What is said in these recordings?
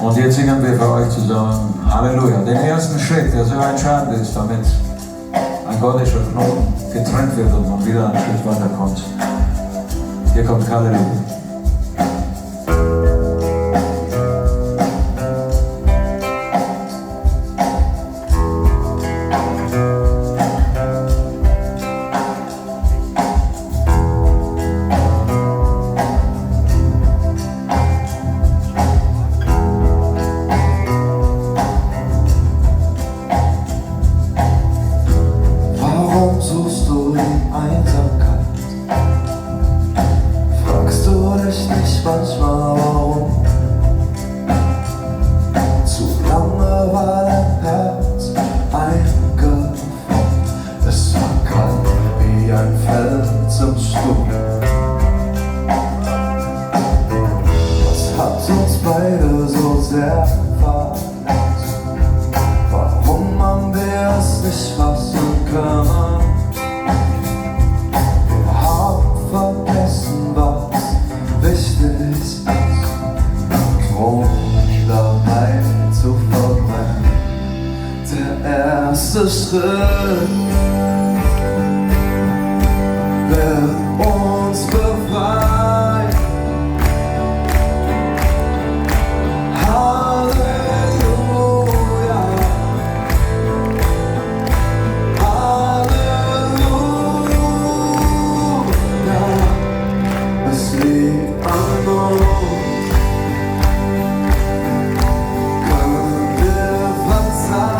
Und jetzt singen wir für euch zusammen Halleluja. Den ersten Schritt, der so entscheidend ist, damit ein göttlicher Knoten getrennt wird und man wieder einen Schritt weiterkommt. Hier kommt Halleluja. Suchst du die Einsamkeit? Fragst du dich nicht manchmal warum? Zu lange war dein Herz eingefroren. Es war kalt wie ein Fels im Sturm. Was hat uns beide so sehr verletzt? Warum haben wir es nicht fassen können? Wichtig ist, Drogen dabei zu verbrennen. Der erste Schritt wird uns befreien. Halleluja, Halleluja. Es liegt an uns. Können wir verzeihen?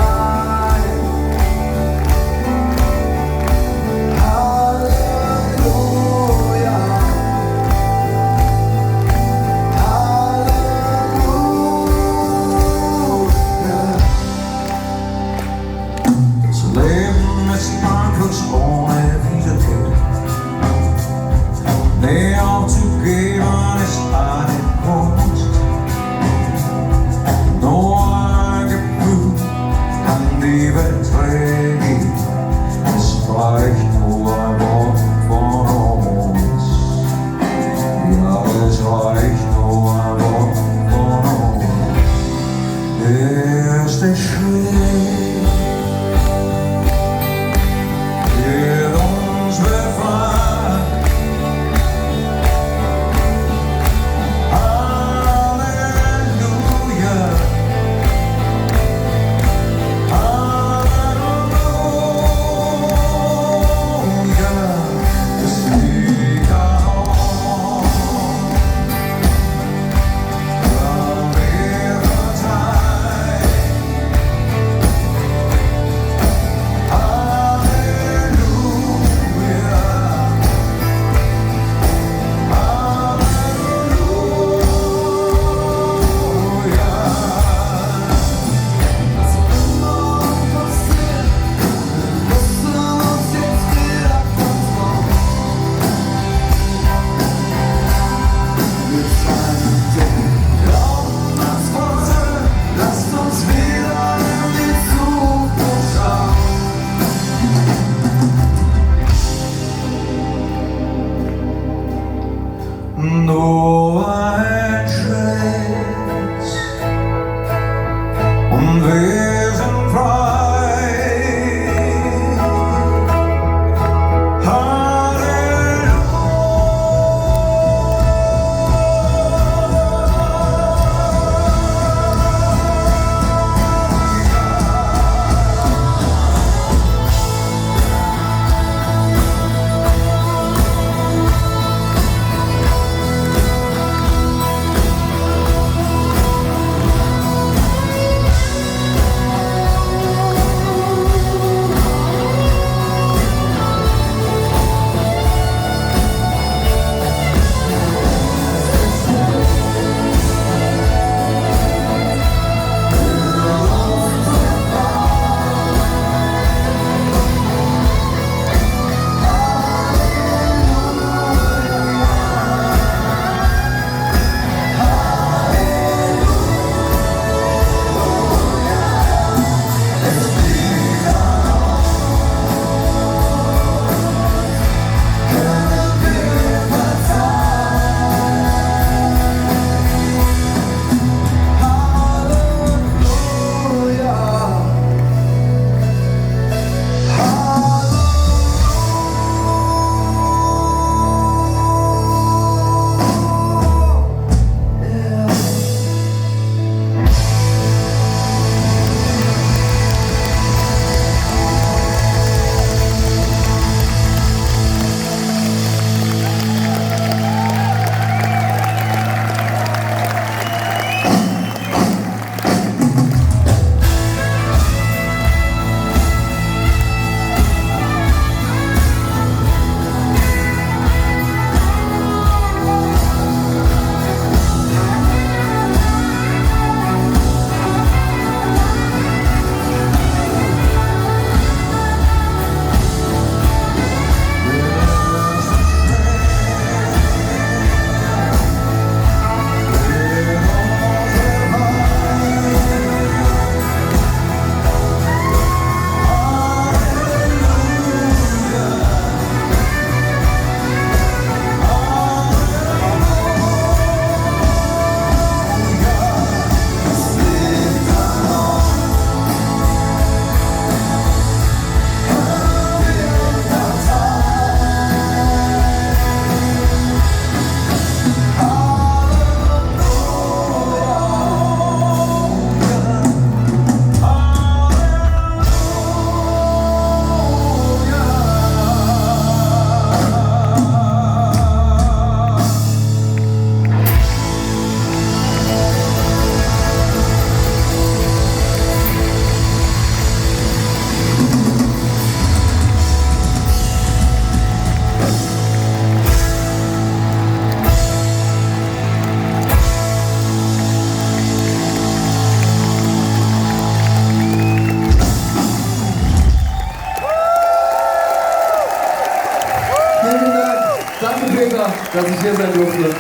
Danke, Peter, dass ich hier sein durfte.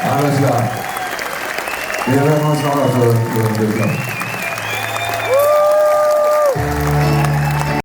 Alles klar. Wir hören uns noch auf der Bildung.